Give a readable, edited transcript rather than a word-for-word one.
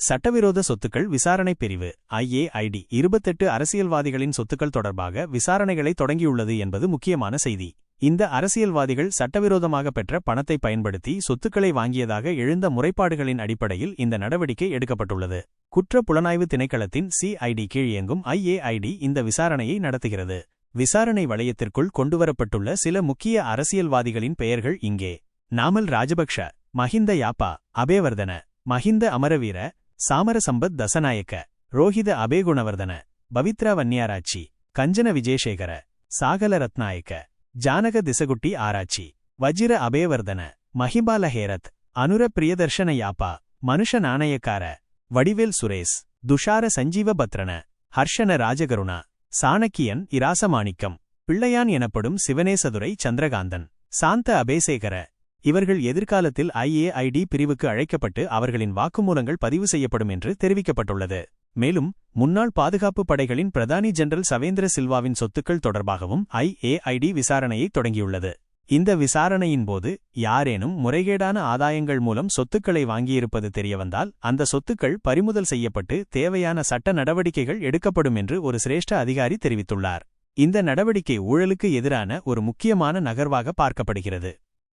சட்டவிரோத சொத்துக்கள் விசாரணை பிரிவு IAID 28 அரசியல்வாதிகளின் சொத்துக்கள் தொடர்பாக விசாரணைகளை தொடங்கியுள்ளது என்பது முக்கியமான செய்தி. இந்த அரசியல்வாதிகள் சட்டவிரோதமாக பெற்ற பணத்தை பயன்படுத்தி சொத்துக்களை வாங்கியதாக எழுந்த முறைப்பாடுகளின் அடிப்படையில் இந்த நடவடிக்கை எடுக்கப்பட்டுள்ளது. குற்ற புலனாய்வு திணைக்களத்தின் CID கீழ் இயங்கும் IAID இந்த விசாரணையை நடத்துகிறது. விசாரணை வளையத்திற்குள் கொண்டுவரப்பட்டுள்ள சில முக்கிய அரசியல்வாதிகளின் பெயர்கள் இங்கே: நாமல் ராஜபக்ஷ, மஹிந்த யாப்பா அபேவர்தன, மஹிந்த அமரவீர, சாமரசம்பத் தசநாயக்க, ரோஹித அபேகுணவர்தன, பவித்ரா வன்னியாராச்சி, கஞ்சன விஜயசேகர, சாகல ரத்நாயக்க, ஜானக திசகுட்டி ஆராச்சி, வஜிர அபேவர்தன, மஹிபால ஹேரத், அனுர பிரியதர்ஷன யாப்பா, மனுஷ நாணயக்கார, வடிவேல் சுரேஸ், துஷார சஞ்சீவ பத்ரன, ஹர்ஷன ராஜகருணா, சாணக்கியன் இராசமாணிக்கம், பிள்ளையான் எனப்படும் சிவனேசதுரை சந்திரகாந்தன், சாந்த அபேசேகர. இவர்கள் எதிர்காலத்தில் IAID பிரிவுக்கு அழைக்கப்பட்டு அவர்களின் வாக்குமூலங்கள் பதிவு செய்யப்படும் என்று தெரிவிக்கப்பட்டுள்ளது. மேலும் முன்னாள் பாதுகாப்பு படைகளின் பிரதானி ஜெனரல் சவேந்திர சில்வாவின் சொத்துக்கள் தொடர்பாகவும் IAID விசாரணையை தொடங்கியுள்ளது. இந்த விசாரணையின் போது யாரேனும் முறைகேடான ஆதாயங்கள் மூலம் சொத்துக்களை வாங்கியிருப்பது தெரியவந்தால் அந்த சொத்துக்கள் பறிமுதல் செய்யப்பட்டு தேவையான சட்ட நடவடிக்கைகள் எடுக்கப்படும் என்று ஒரு சிரேஷ்ட அதிகாரி தெரிவித்துள்ளார். இந்த நடவடிக்கை ஊழலுக்கு எதிரான ஒரு முக்கியமான நகர்வாக பார்க்கப்படுகிறது.